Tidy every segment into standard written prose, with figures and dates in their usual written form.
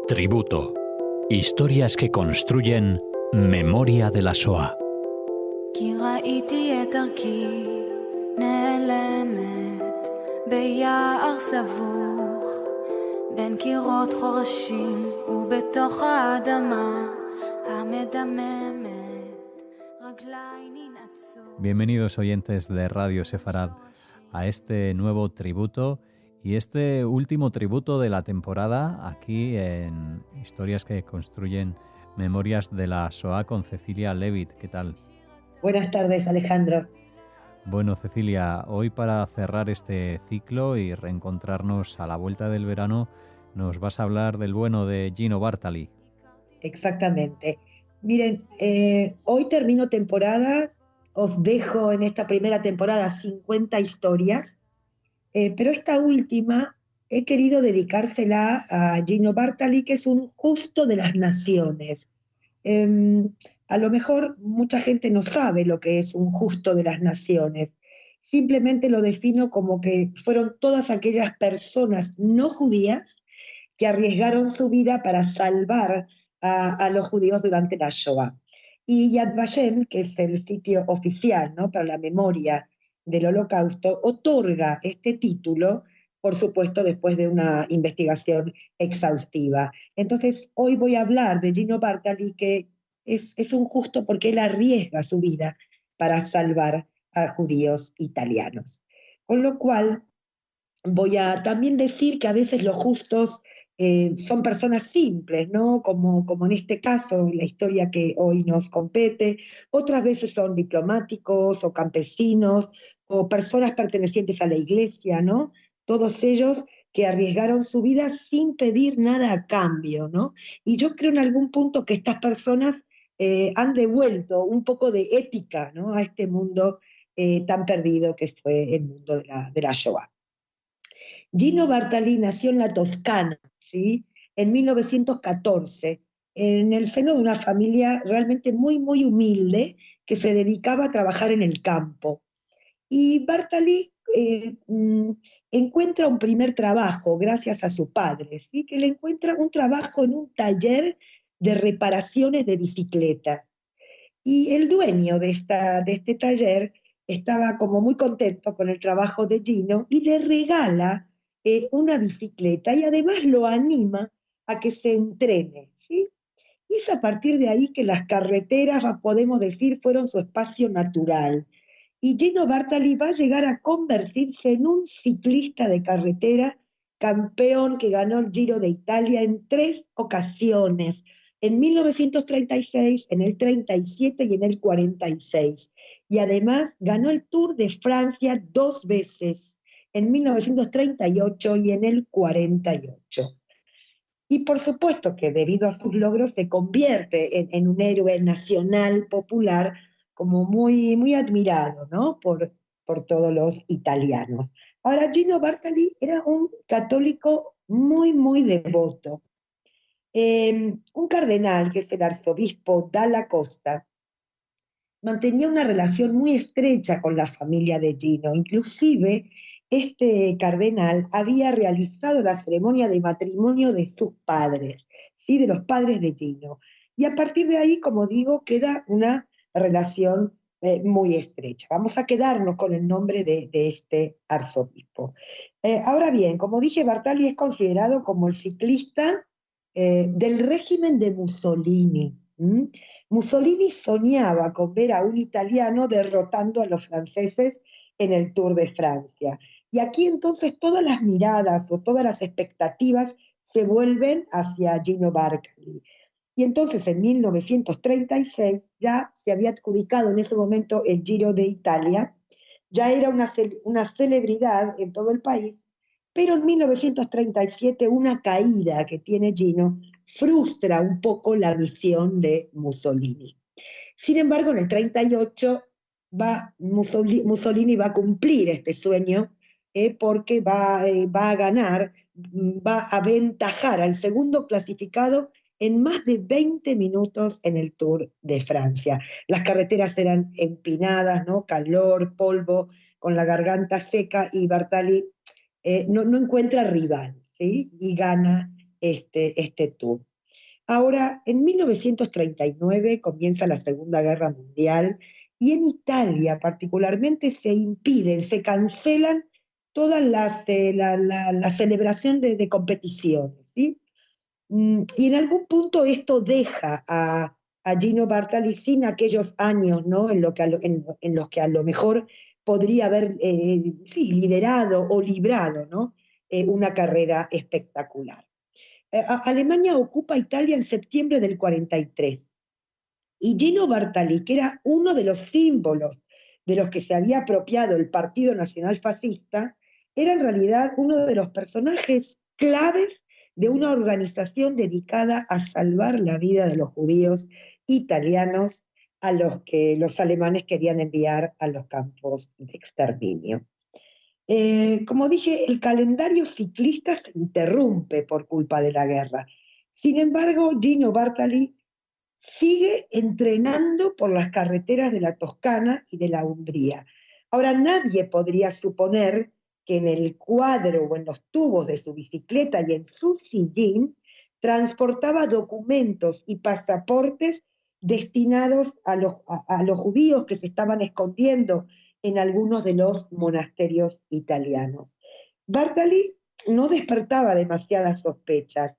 Tributo. Historias que construyen memoria de la Shoah. כי ראיתי את דרכי נעלמת ביער סבוך בין קירות חורשים ובתוך האדמה המדממת רגליי ננעצו. Bienvenidos oyentes de Radio Sefarad a este nuevo tributo y este último tributo de la temporada aquí en Historias que construyen memorias de la Shoah con Cecilia Levitt. ¿Qué tal? Buenas tardes, Alejandro. Bueno, Cecilia, hoy para cerrar este ciclo y reencontrarnos a la vuelta del verano, nos vas a hablar del bueno de Gino Bartali. Exactamente. Miren, hoy termino temporada, os dejo en esta primera temporada 50 historias, pero esta última he querido dedicársela a Gino Bartali, que es un justo de las naciones. A lo mejor mucha gente no sabe lo que es un justo de las naciones. Simplemente lo defino como que fueron todas aquellas personas no judías que arriesgaron su vida para salvar a los judíos durante la Shoah. Y Yad Vashem, que es el sitio oficial, ¿no?, para la memoria del Holocausto, otorga este título, por supuesto, después de una investigación exhaustiva. Entonces, hoy voy a hablar de Gino Bartali, que es un justo porque él arriesga su vida para salvar a judíos italianos. Con lo cual, voy a también decir que a veces los justos son personas simples, ¿no? Como en este caso, la historia que hoy nos compete. Otras veces son diplomáticos o campesinos o personas pertenecientes a la iglesia, ¿no? Todos ellos que arriesgaron su vida sin pedir nada a cambio, ¿no? Y yo creo en algún punto que estas personas han devuelto un poco de ética, ¿no?, a este mundo tan perdido que fue el mundo de la Shoah. Gino Bartali nació en la Toscana, ¿sí?, en 1914, en el seno de una familia realmente muy, muy humilde que se dedicaba a trabajar en el campo. Y Bartali encuentra un primer trabajo gracias a su padre, ¿sí?, que le encuentra un trabajo en un taller de reparaciones de bicicletas. Y el dueño de este taller estaba como muy contento con el trabajo de Gino y le regala una bicicleta y además lo anima a que se entrene, ¿sí? Y es a partir de ahí que las carreteras, podemos decir, fueron su espacio natural. Y Gino Bartali va a llegar a convertirse en un ciclista de carretera, campeón que ganó el Giro de Italia en 3 ocasiones, en 1936, en el 37 y en el 46. Y además ganó el Tour de Francia 2 veces, en 1938 y en el 48. Y por supuesto que debido a sus logros se convierte en un héroe nacional popular como muy, muy admirado, ¿no?, por todos los italianos. Ahora, Gino Bartali era un católico muy, muy devoto. Un cardenal, que es el arzobispo Dalla Costa, mantenía una relación muy estrecha con la familia de Gino. Inclusive, este cardenal había realizado la ceremonia de matrimonio de sus padres, ¿sí?, de los padres de Gino. Y a partir de ahí, como digo, queda una relación muy estrecha. Vamos a quedarnos con el nombre de este arzobispo. Ahora bien, como dije, Bartali es considerado como el ciclista del régimen de Mussolini. Mussolini soñaba con ver a un italiano derrotando a los franceses en el Tour de Francia. Y aquí entonces todas las miradas o todas las expectativas se vuelven hacia Gino Bartali. Y entonces en 1936 ya se había adjudicado en ese momento el Giro de Italia, ya era una celebridad en todo el país, pero en 1937 una caída que tiene Gino frustra un poco la misión de Mussolini. Sin embargo, en el 38 Mussolini va a cumplir este sueño porque va a ganar, va a aventajar al segundo clasificado en más de 20 minutos en el Tour de Francia. Las carreteras eran empinadas, ¿no?, calor, polvo, con la garganta seca, y Bartali no encuentra rival. ¿sí? Y gana este tour. Ahora, en 1939 comienza la Segunda Guerra Mundial y en Italia particularmente se cancelan todas la celebración de competiciones, ¿sí? Y en algún punto esto deja a Gino Bartali sin aquellos años, ¿no? En los que a lo mejor podría haber sí, liderado o librado, ¿no? Una carrera espectacular. Alemania ocupa Italia en septiembre del 43 y Gino Bartali, que era uno de los símbolos de los que se había apropiado el Partido Nacional Fascista, era en realidad uno de los personajes claves de una organización dedicada a salvar la vida de los judíos italianos a los que los alemanes querían enviar a los campos de exterminio. Como dije, el calendario ciclista se interrumpe por culpa de la guerra. Sin embargo, Gino Bartali sigue entrenando por las carreteras de la Toscana y de la Umbría. Ahora, nadie podría suponer que en el cuadro o en los tubos de su bicicleta y en su sillín transportaba documentos y pasaportes destinados a los judíos que se estaban escondiendo en algunos de los monasterios italianos. Bartali no despertaba demasiadas sospechas,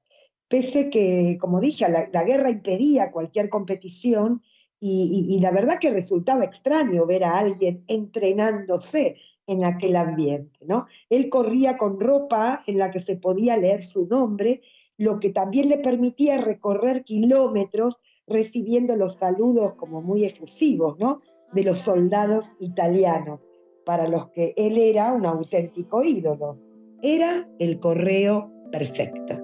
pese que, como dije, la guerra impedía cualquier competición y la verdad que resultaba extraño ver a alguien entrenándose en aquel ambiente, ¿no? Él corría con ropa en la que se podía leer su nombre, lo que también le permitía recorrer kilómetros recibiendo los saludos como muy efusivos, ¿no? De los soldados italianos, para los que él era un auténtico ídolo. Era el correo perfecto.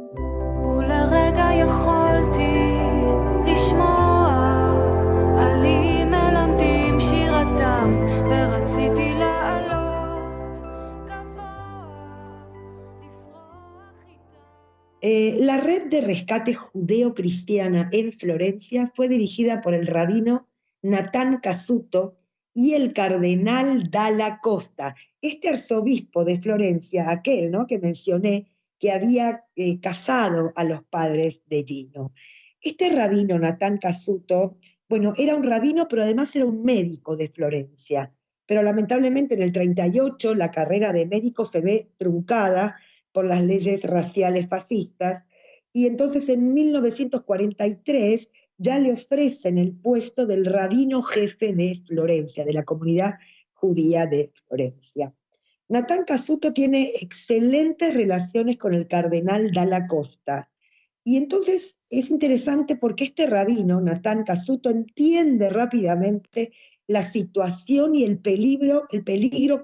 La red de rescate judeo-cristiana en Florencia fue dirigida por el rabino Natán Casuto y el cardenal Dalla Costa, este arzobispo de Florencia, aquel, ¿no?, que mencioné, que había casado a los padres de Gino. Este rabino Natán Casuto, bueno, era un rabino, pero además era un médico de Florencia. Pero lamentablemente en el 38 la carrera de médico se ve truncada por las leyes raciales fascistas, y entonces en 1943 ya le ofrecen el puesto del rabino jefe de Florencia, de la comunidad judía de Florencia. Natán Casuto tiene excelentes relaciones con el cardenal Dalla Costa, y entonces es interesante porque este rabino, Natán Casuto, entiende rápidamente la situación y el peligro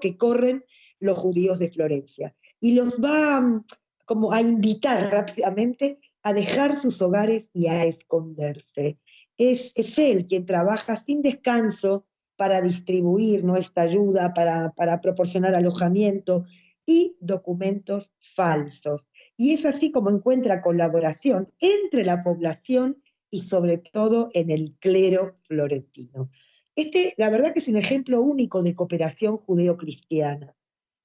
que corren los judíos de Florencia, y los va como a invitar rápidamente a dejar sus hogares y a esconderse. Es él quien trabaja sin descanso para distribuir, ¿no?, esta ayuda, para proporcionar alojamiento y documentos falsos. Y es así como encuentra colaboración entre la población y sobre todo en el clero florentino. La verdad que es un ejemplo único de cooperación judeo-cristiana.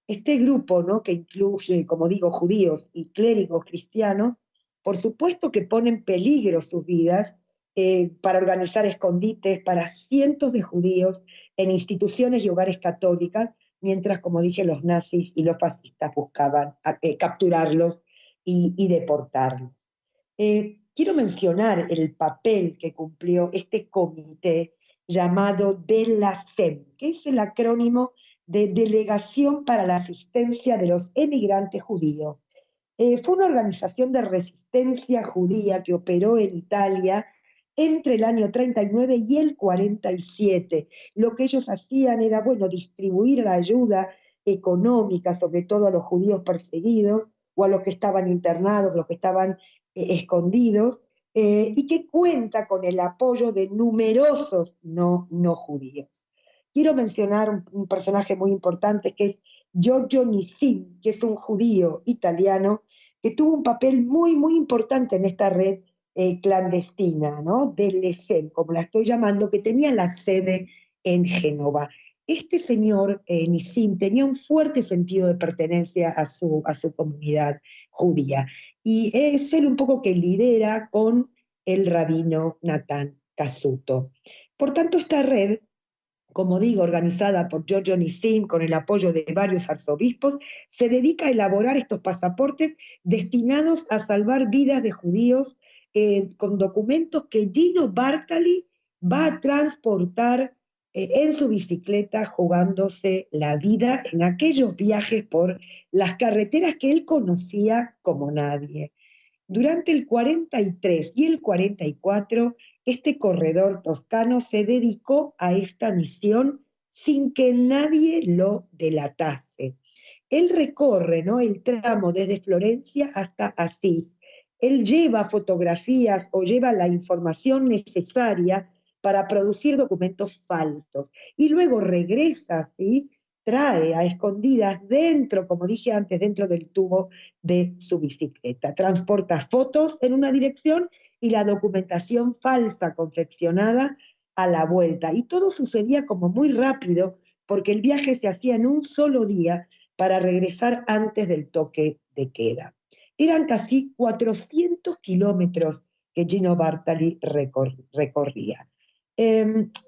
Este grupo, ¿no?, que incluye, como digo, judíos y clérigos cristianos, por supuesto que pone en peligro sus vidas para organizar escondites para cientos de judíos en instituciones y hogares católicas, mientras, como dije, los nazis y los fascistas buscaban capturarlos y deportarlos. Quiero mencionar el papel que cumplió este comité llamado DELAFEM, que es el acrónimo de Delegación para la Asistencia de los Emigrantes Judíos. Fue una organización de resistencia judía que operó en Italia entre el año 39 y el 47. Lo que ellos hacían era, bueno, distribuir la ayuda económica, sobre todo a los judíos perseguidos o a los que estaban internados, los que estaban escondidos, y que cuenta con el apoyo de numerosos no judíos. Quiero mencionar un personaje muy importante que es Giorgio Nissim, que es un judío italiano que tuvo un papel muy, muy importante en esta red clandestina, ¿no?, del ESEM, como la estoy llamando, que tenía la sede en Génova. Este señor Nissim tenía un fuerte sentido de pertenencia a su comunidad judía. Y es él un poco que lidera con el rabino Natán Casuto. Por tanto, esta red, como digo, organizada por Giorgio Nissim con el apoyo de varios arzobispos, se dedica a elaborar estos pasaportes destinados a salvar vidas de judíos, con documentos que Gino Bartali va a transportar en su bicicleta, jugándose la vida en aquellos viajes por las carreteras que él conocía como nadie. Durante el 43 y el 44, este corredor toscano se dedicó a esta misión sin que nadie lo delatase. Él recorre, ¿no?, el tramo desde Florencia hasta Asís. Él lleva fotografías o lleva la información necesaria para producir documentos falsos y luego regresa, ¿sí?, trae a escondidas dentro, como dije antes, dentro del tubo de su bicicleta. Transporta fotos en una dirección y la documentación falsa confeccionada a la vuelta. Y todo sucedía como muy rápido porque el viaje se hacía en un solo día para regresar antes del toque de queda. Eran casi 400 kilómetros que Gino Bartali recorría.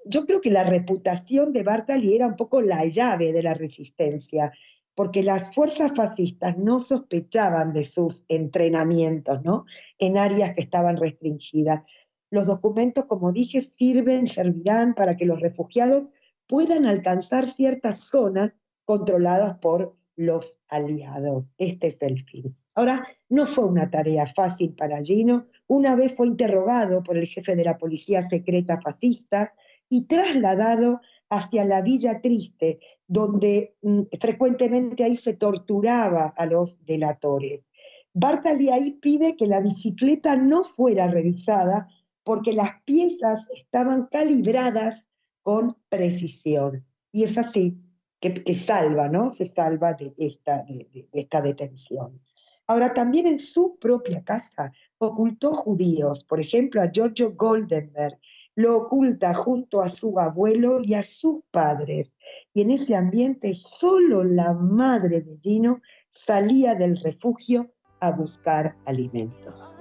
Yo creo que la reputación de Bartali era un poco la llave de la resistencia, porque las fuerzas fascistas no sospechaban de sus entrenamientos, ¿no?, en áreas que estaban restringidas. Los documentos, como dije, servirán para que los refugiados puedan alcanzar ciertas zonas controladas por los aliados. Este es el fin. Ahora, no fue una tarea fácil para Gino. Una vez fue interrogado por el jefe de la policía secreta fascista y trasladado hacia la Villa Triste, donde frecuentemente ahí se torturaba a los delatores. Bartali ahí pide que la bicicleta no fuera revisada porque las piezas estaban calibradas con precisión. Y es así que salva, ¿no?, se salva de esta detención. Ahora, también en su propia casa ocultó judíos, por ejemplo, a Giorgio Goldenberg, lo oculta junto a su abuelo y a sus padres. Y en ese ambiente solo la madre de Gino salía del refugio a buscar alimentos.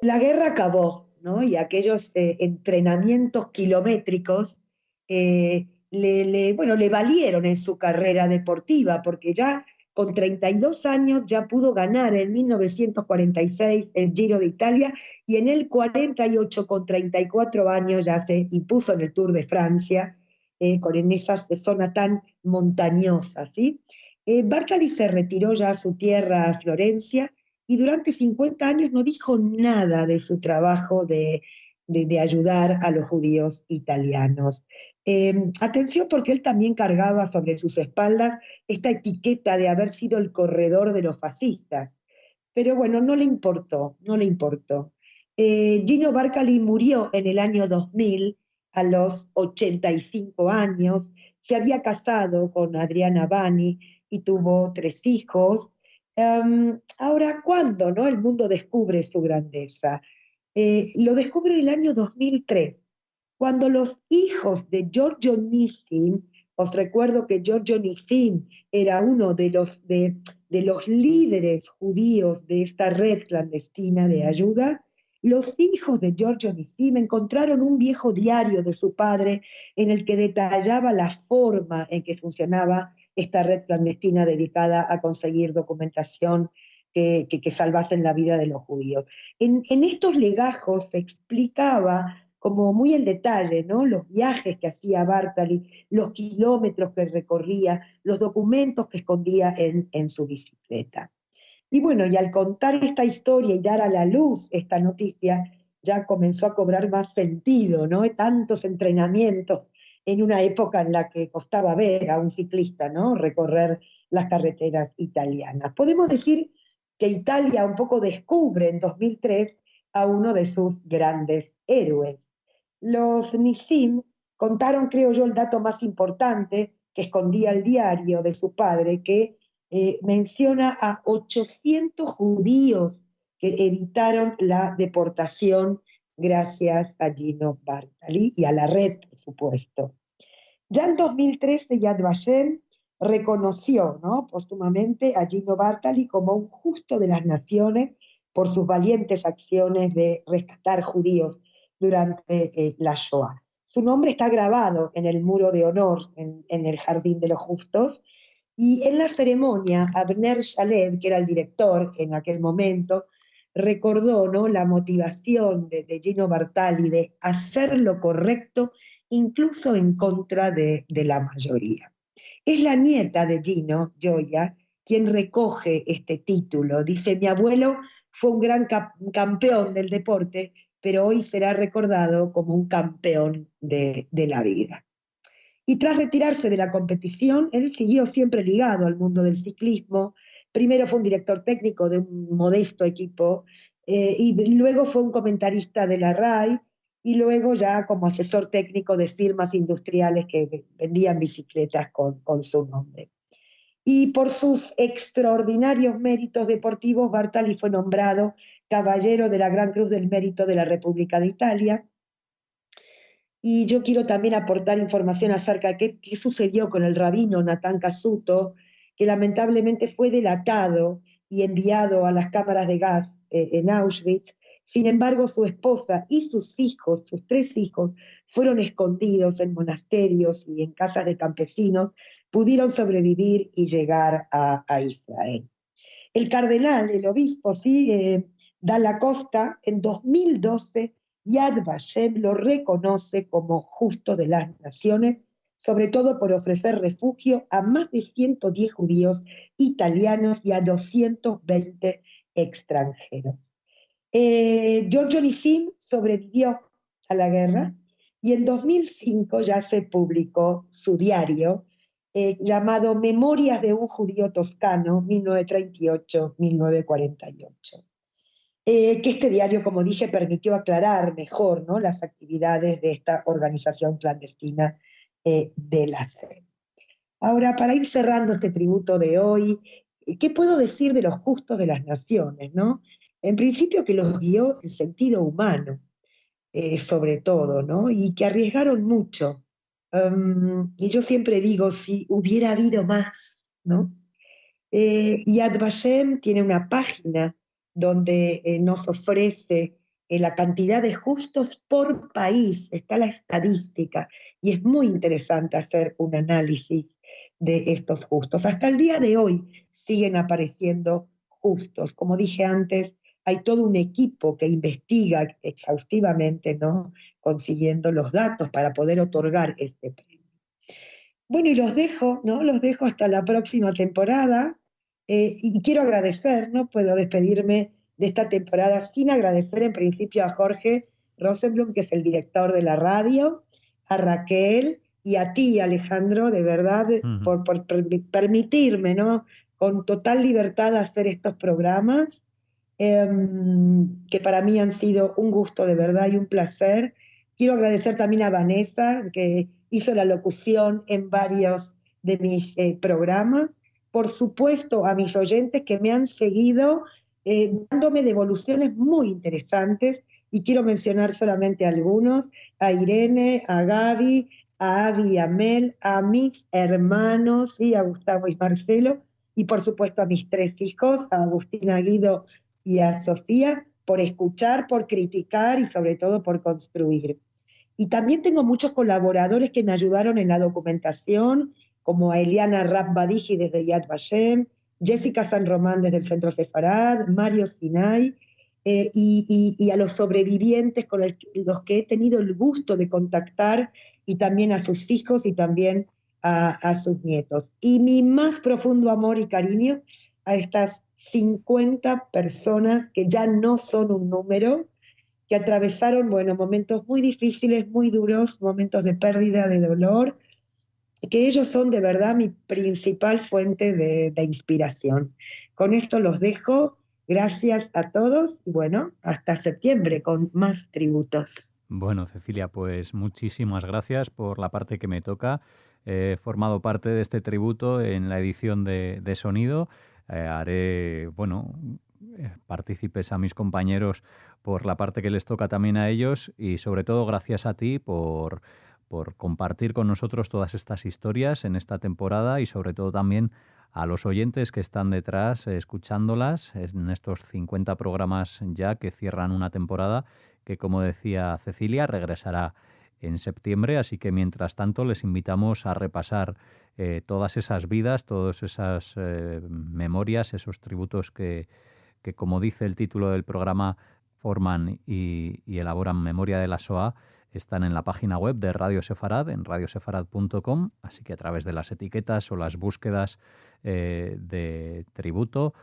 La guerra acabó, ¿no?, y aquellos entrenamientos kilométricos le valieron en su carrera deportiva, porque ya con 32 años ya pudo ganar en 1946 el Giro de Italia y en el 48 con 34 años ya se impuso en el Tour de Francia, en esa zona tan montañosa, ¿sí? Bartali se retiró ya a su tierra, a Florencia, y durante 50 años no dijo nada de su trabajo de ayudar a los judíos italianos. Atención, porque él también cargaba sobre sus espaldas esta etiqueta de haber sido el corredor de los fascistas. Pero bueno, no le importó, no le importó. Gino Bartali murió en el año 2000 a los 85 años, se había casado con Adriana Bani y tuvo 3 hijos. Ahora, ¿cuándo, no?, el mundo descubre su grandeza? Lo descubre en el año 2003, cuando los hijos de Giorgio Nissim, os recuerdo que Giorgio Nissim era uno de los líderes judíos de esta red clandestina de ayuda, los hijos de Giorgio Nissim encontraron un viejo diario de su padre en el que detallaba la forma en que funcionaba esta red clandestina dedicada a conseguir documentación que salvasen la vida de los judíos. En estos legajos se explicaba como muy en detalle, ¿no?, los viajes que hacía Bartali, los kilómetros que recorría, los documentos que escondía en su bicicleta. Y bueno, y al contar esta historia y dar a la luz esta noticia, ya comenzó a cobrar más sentido, ¿no?, tantos entrenamientos en una época en la que costaba ver a un ciclista, ¿no?, recorrer las carreteras italianas. Podemos decir que Italia un poco descubre en 2003 a uno de sus grandes héroes. Los Nissim contaron, creo yo, el dato más importante que escondía el diario de su padre, que menciona a 800 judíos que evitaron la deportación gracias a Gino Bartali y a la red, por supuesto. Ya en 2013 Yad Vashem reconoció, ¿no?, póstumamente a Gino Bartali como un justo de las naciones por sus valientes acciones de rescatar judíos durante la Shoah. Su nombre está grabado en el muro de honor en el Jardín de los Justos, y en la ceremonia Abner Shaled, que era el director en aquel momento, recordó, ¿no?, la motivación de Gino Bartali de hacer lo correcto incluso en contra de la mayoría. Es la nieta de Gino, Joya, quien recoge este título. Dice: mi abuelo fue un gran campeón del deporte, pero hoy será recordado como un campeón de la vida. Y tras retirarse de la competición, él siguió siempre ligado al mundo del ciclismo. Primero fue un director técnico de un modesto equipo, y luego fue un comentarista de la RAI, y luego ya como asesor técnico de firmas industriales que vendían bicicletas con su nombre. Y por sus extraordinarios méritos deportivos, Bartali fue nombrado caballero de la Gran Cruz del Mérito de la República de Italia. Y yo quiero también aportar información acerca de qué sucedió con el rabino Natán Casuto, que lamentablemente fue delatado y enviado a las cámaras de gas en Auschwitz. Sin embargo, su esposa y sus hijos, sus 3 hijos, fueron escondidos en monasterios y en casas de campesinos, pudieron sobrevivir y llegar a Israel. El cardenal, el obispo, Dalla Costa, en 2012, Yad Vashem lo reconoce como justo de las naciones, sobre todo por ofrecer refugio a más de 110 judíos italianos y a 220 extranjeros. Giorgio Nissim sobrevivió a la guerra y en 2005 ya se publicó su diario llamado Memorias de un judío toscano, 1938-1948. Que este diario, como dije, permitió aclarar mejor, ¿no?, las actividades de esta organización clandestina de la fe. Ahora, para ir cerrando este tributo de hoy, ¿qué puedo decir de los justos de las naciones, ¿no? En principio que los guió el sentido humano, sobre todo, ¿no?, y que arriesgaron mucho. Y yo siempre digo, si hubiera habido más, ¿no? Yad Vashem tiene una página donde nos ofrece la cantidad de justos por país, está la estadística, y es muy interesante hacer un análisis de estos justos. Hasta el día de hoy siguen apareciendo justos. Como dije antes, hay todo un equipo que investiga exhaustivamente, ¿no?, consiguiendo los datos para poder otorgar este premio. Bueno, y los dejo, ¿no? Los dejo hasta la próxima temporada. Y quiero agradecer, no puedo despedirme de esta temporada sin agradecer en principio a Jorge Rosenblum, que es el director de la radio, a Raquel y a ti, Alejandro, de verdad, por permitirme, ¿no?, con total libertad hacer estos programas, que para mí han sido un gusto de verdad y un placer. Quiero agradecer también a Vanessa, que hizo la locución en varios de mis programas. Por supuesto, a mis oyentes que me han seguido dándome devoluciones muy interesantes, y quiero mencionar solamente algunos: a Irene, a Gaby, a Abby y a Mel, a mis hermanos, a Gustavo y Marcelo, y por supuesto a mis 3 hijos, a Agustina, Guido y a Sofía, por escuchar, por criticar y sobre todo por construir. Y también tengo muchos colaboradores que me ayudaron en la documentación, como a Eliana Rabbadiji desde Yad Vashem, Jessica San Román desde el Centro Sefarad, Mario Sinai, y a los sobrevivientes con los que he tenido el gusto de contactar, y también a sus hijos y también a sus nietos. Y mi más profundo amor y cariño a estas 50 personas que ya no son un número, que atravesaron, bueno, momentos muy difíciles, muy duros, momentos de pérdida, de dolor, que ellos son de verdad mi principal fuente de inspiración. Con esto los dejo. Gracias a todos y bueno, hasta septiembre con más tributos. Bueno, Cecilia, pues muchísimas gracias por la parte que me toca. he formado parte de este tributo en la edición de sonido. Haré, partícipes a mis compañeros por la parte que les toca también a ellos y sobre todo gracias a ti por compartir con nosotros todas estas historias en esta temporada y sobre todo también a los oyentes que están detrás escuchándolas en estos 50 programas ya que cierran una temporada que, como decía Cecilia, regresará en septiembre, así que mientras tanto les invitamos a repasar todas esas vidas, todas esas memorias, esos tributos que, como dice el título del programa, forman y elaboran memoria de la Shoah. Están en la página web de Radio Sefarad, en radiosefarad.com, así que a través de las etiquetas o las búsquedas de tributo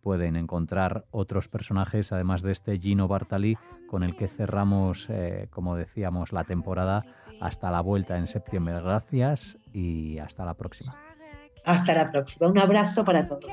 pueden encontrar otros personajes, además de este Gino Bartali, con el que cerramos, como decíamos, la temporada hasta la vuelta en septiembre. Gracias y hasta la próxima. Hasta la próxima. Un abrazo para todos.